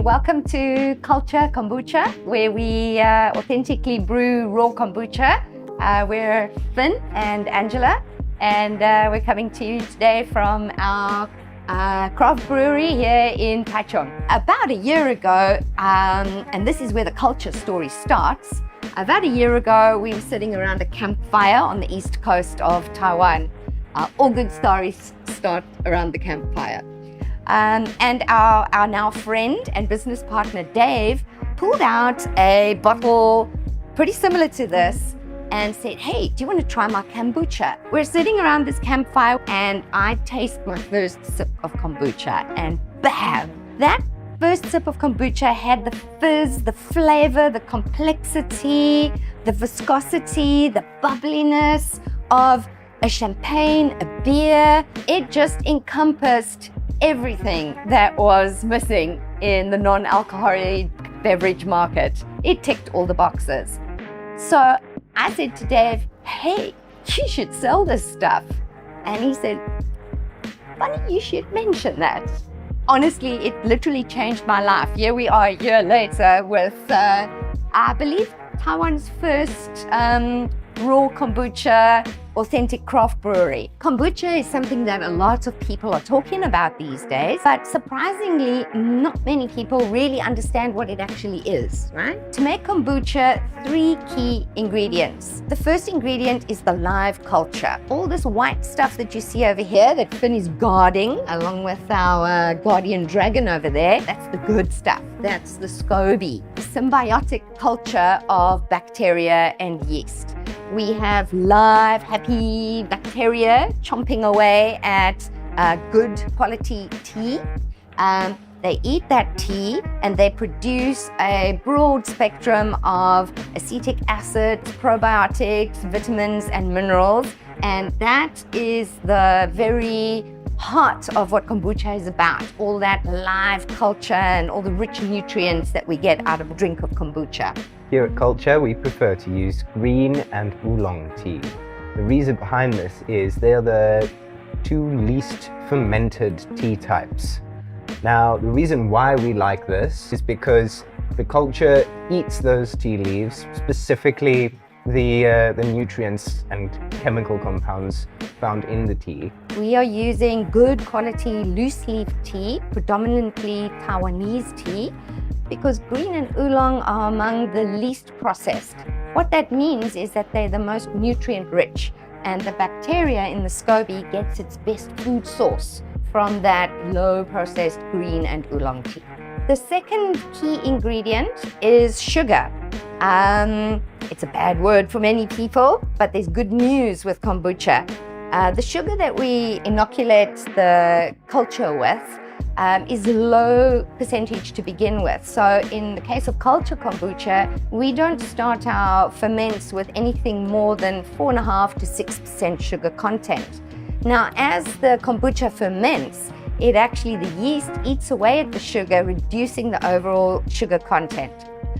welcome to KULTCHA Kombucha, where we authentically brew raw kombucha. We're Finn and Angela, and we're coming to you today from our craft brewery here in Taichung. About a year ago, and this is where the KULTCHA story starts. About a year ago, we were sitting around a campfire on the east coast of Taiwan. All good stories start around the campfire. And our now friend and business partner Dave pulled out a bottle pretty similar to this and said, "Hey, do you want to try my kombucha?" We're sitting around this campfire and I taste my first sip of kombucha, and bam! That first sip of kombucha had the fizz, the flavor, the complexity, the viscosity, the bubbliness of a champagne, a beer. It just encompassed everything that was missing in the non-alcoholic beverage market. It ticked all the boxes. So I said to Dave, "Hey, you should sell this stuff." And he said, "Funny you should mention that." Honestly, it literally changed my life. Here we are a year later with, I believe, Taiwan's first raw kombucha authentic craft brewery. Kombucha is something that a lot of people are talking about these days, but surprisingly, not many people really understand what it actually is, right? To make kombucha, 3 key ingredients. The first ingredient is the live culture. All this white stuff that you see over here that Finn is guarding, along with our guardian dragon over there, that's the good stuff. That's the SCOBY, the symbiotic culture of bacteria and yeast. We have live, happy bacteria chomping away at good quality tea. They eat that tea and they produce a broad spectrum of acetic acid, probiotics, vitamins, and minerals. And that is the very heart of what kombucha is about. All that live culture and all the rich nutrients that we get out of a drink of kombucha. Here at KULTCHA, we prefer to use green and oolong tea. The reason behind this is they are the 2 least fermented tea types. Now, the reason why we like this is because the KULTCHA eats those tea leaves, specifically the nutrients and chemical compounds found in the tea. We are using good quality loose leaf tea, predominantly Taiwanese tea, because green and oolong are among the least processed. What that means is that they're the most nutrient rich, and the bacteria in the SCOBY gets its best food source from that low processed green and oolong tea. The second key ingredient is sugar. It's a bad word for many people, but there's good news with kombucha. The sugar that we inoculate the culture with is a low percentage to begin with. So in the case of KULTCHA Kombucha, we don't start our ferments with anything more than 4.5% to 6% sugar content. Now, as the kombucha ferments, the yeast eats away at the sugar, reducing the overall sugar content.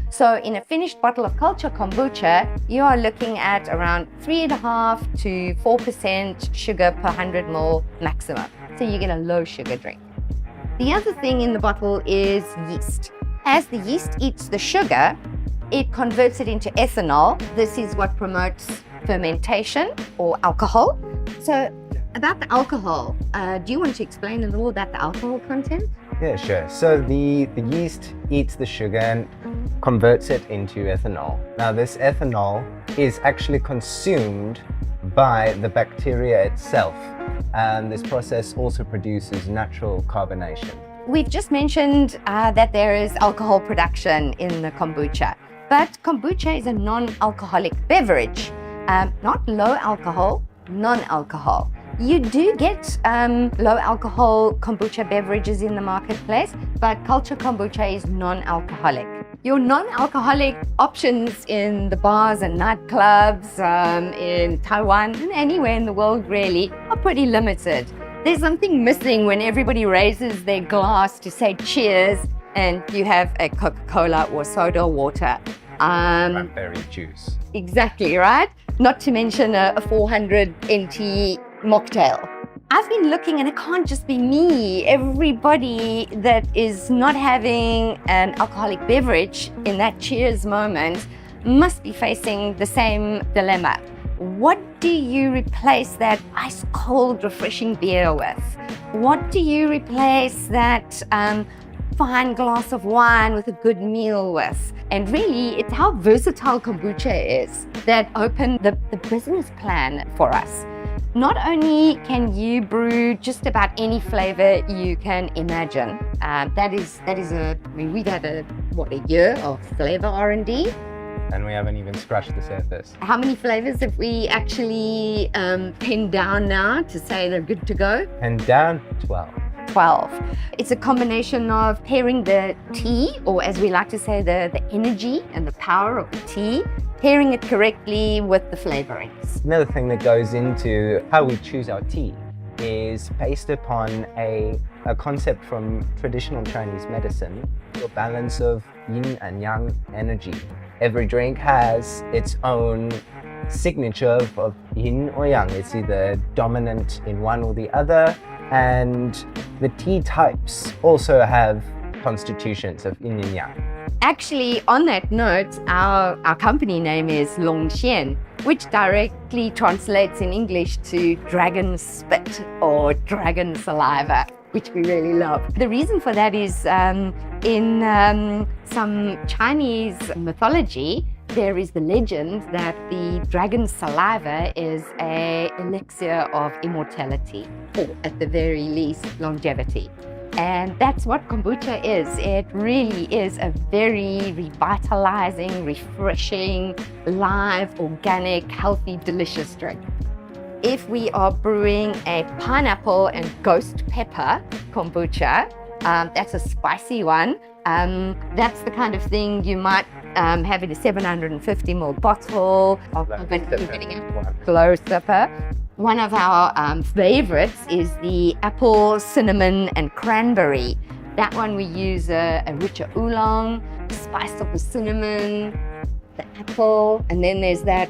So in a finished bottle of KULTCHA Kombucha, you are looking at around 3.5% to 4% sugar per 100 ml maximum. So you get a low sugar drink. The other thing in the bottle is yeast. As the yeast eats the sugar, it converts it into ethanol. This is what promotes fermentation or alcohol. So about the alcohol, do you want to explain a little about the alcohol content? Yeah, sure. So the yeast eats the sugar and converts it into ethanol. Now, this ethanol is actually consumed by the bacteria itself, and this process also produces natural carbonation. We've just mentioned that there is alcohol production in the kombucha, but kombucha is a non-alcoholic beverage, not low alcohol, non-alcohol. You do get low alcohol kombucha beverages in the marketplace, but KULTCHA Kombucha is non-alcoholic. Your non-alcoholic options in the bars and nightclubs in Taiwan and anywhere in the world really are pretty limited. There's something missing when everybody raises their glass to say cheers and you have a Coca-Cola or soda water. Cranberry juice. Exactly, right? Not to mention a 400 NT mocktail. I've been looking, and it can't just be me. Everybody that is not having an alcoholic beverage in that cheers moment must be facing the same dilemma. What do you replace that ice cold, refreshing beer with? What do you replace that fine glass of wine with a good meal with? And really, it's how versatile kombucha is that opened the business plan for us. Not only can you brew just about any flavor you can imagine. We've had a year of flavor R&D. And we haven't even scratched the surface. How many flavors have we actually pinned down now to say they're good to go? Pinned down, 12. 12. It's a combination of pairing the tea, or as we like to say, the energy and the power of the tea, pairing it correctly with the flavorings. Another thing that goes into how we choose our tea is based upon a concept from traditional Chinese medicine, a balance of yin and yang energy. Every drink has its own signature of yin or yang. It's either dominant in one or the other. And the tea types also have constitutions of yin and yang. Actually, on that note, our company name is Longxian, which directly translates in English to dragon spit or dragon saliva, which we really love. The reason for that is in some Chinese mythology, there is the legend that the dragon saliva is an elixir of immortality, or at the very least, longevity. And that's what kombucha is. It really is a very revitalizing, refreshing, live, organic, healthy, delicious drink. If we are brewing a pineapple and ghost pepper kombucha, that's a spicy one. That's the kind of thing you might have in a 750 ml bottle of a glow sipper. One of our favorites is the apple, cinnamon, and cranberry. That one we use a richer oolong, spice of the cinnamon, the apple, and then there's that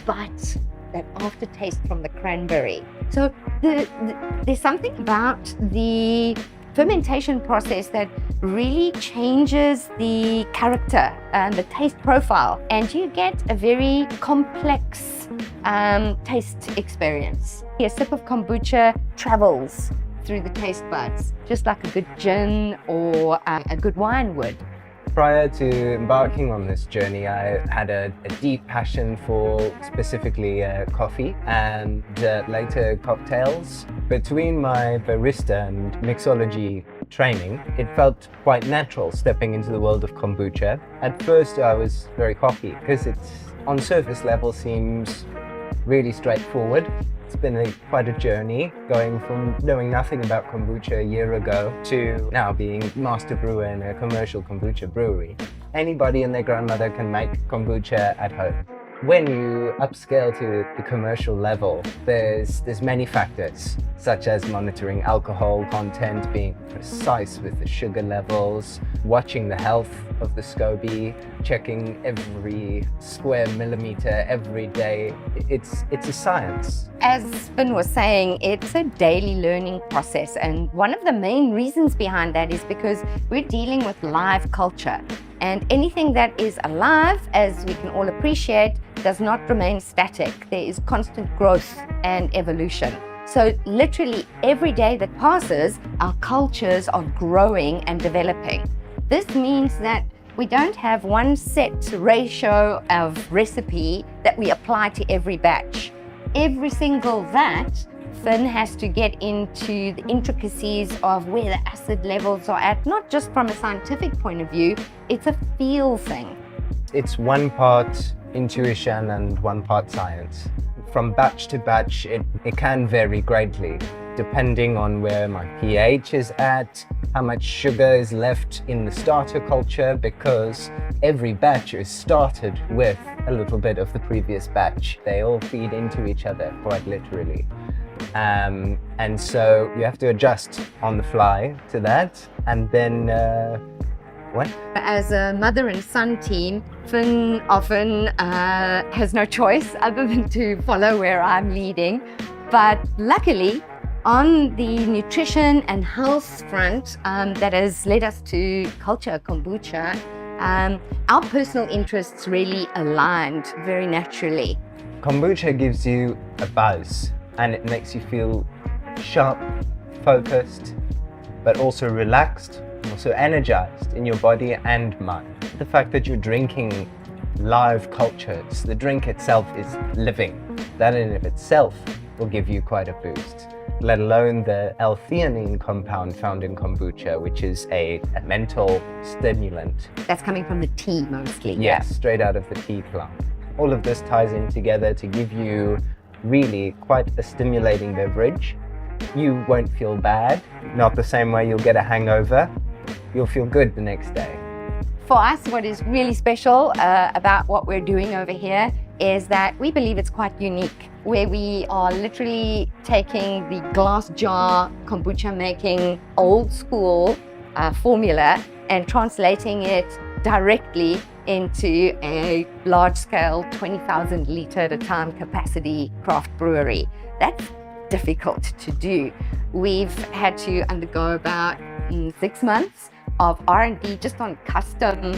bite, that aftertaste from the cranberry. So there's something about the fermentation process that really changes the character and the taste profile, and you get a very complex taste experience. A sip of kombucha travels through the taste buds, just like a good gin or a good wine would. Prior to embarking on this journey, I had a deep passion for specifically coffee and later cocktails. Between my barista and mixology training, it felt quite natural stepping into the world of kombucha. At first, I was very cocky because it's on surface level seems really straightforward. It's been quite a journey, going from knowing nothing about kombucha a year ago to now being master brewer in a commercial kombucha brewery. Anybody and their grandmother can make kombucha at home. When you upscale to the commercial level, there's many factors, such as monitoring alcohol content, being precise with the sugar levels, watching the health of the SCOBY, checking every square millimeter every day. It's a science. As Finn was saying, it's a daily learning process, and one of the main reasons behind that is because we're dealing with live culture. And anything that is alive, as we can all appreciate, does not remain static. There is constant growth and evolution. So literally every day that passes, our cultures are growing and developing. This means that we don't have one set ratio of recipe that we apply to every batch. Every single vat, Finn has to get into the intricacies of where the acid levels are at, not just from a scientific point of view, it's a feel thing. It's one part intuition and one part science. From batch to batch, it can vary greatly, depending on where my pH is at, how much sugar is left in the starter culture, because every batch is started with a little bit of the previous batch. They all feed into each other, quite literally. And so you have to adjust on the fly to that, and then what? As a mother and son team, Finn often has no choice other than to follow where I'm leading. But luckily, on the nutrition and health front, that has led us to KULTCHA Kombucha, our personal interests really aligned very naturally. Kombucha gives you a buzz and it makes you feel sharp, focused, but also relaxed, also energized in your body and mind. The fact that you're drinking live cultures, the drink itself is living. That in of itself will give you quite a boost, let alone the L-theanine compound found in kombucha, which is a mental stimulant. That's coming from the tea mostly. Yes, straight out of the tea plant. All of this ties in together to give you really quite a stimulating beverage. You won't feel bad, not the same way you'll get a hangover. You'll feel good the next day. For us, what is really special about what we're doing over here is that we believe it's quite unique, where we are literally taking the glass jar kombucha making old school formula and translating it directly into a large-scale 20,000 litre at a time capacity craft brewery. That's difficult to do. We've had to undergo about 6 months of R&D just on custom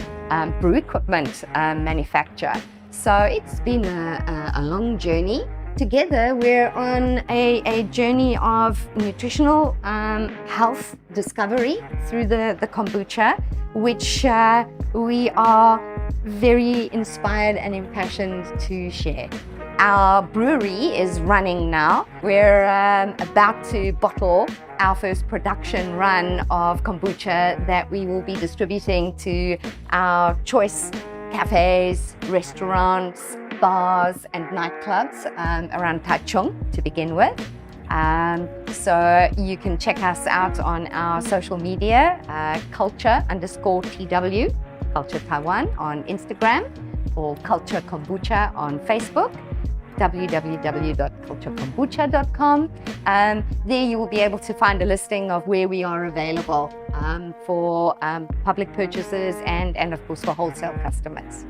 brew equipment manufacture. So it's been a long journey. Together, we're on a journey of nutritional health discovery through the kombucha, which we are very inspired and impassioned to share. Our brewery is running now. We're about to bottle our first production run of kombucha that we will be distributing to our choice cafes, restaurants, bars and nightclubs around Taichung to begin with. So you can check us out on our social media, KULTCHA_TW, KULTCHA Taiwan on Instagram, or KULTCHA Kombucha on Facebook, www.kultchakombucha.com. There you will be able to find a listing of where we are available for public purchases and of course for wholesale customers.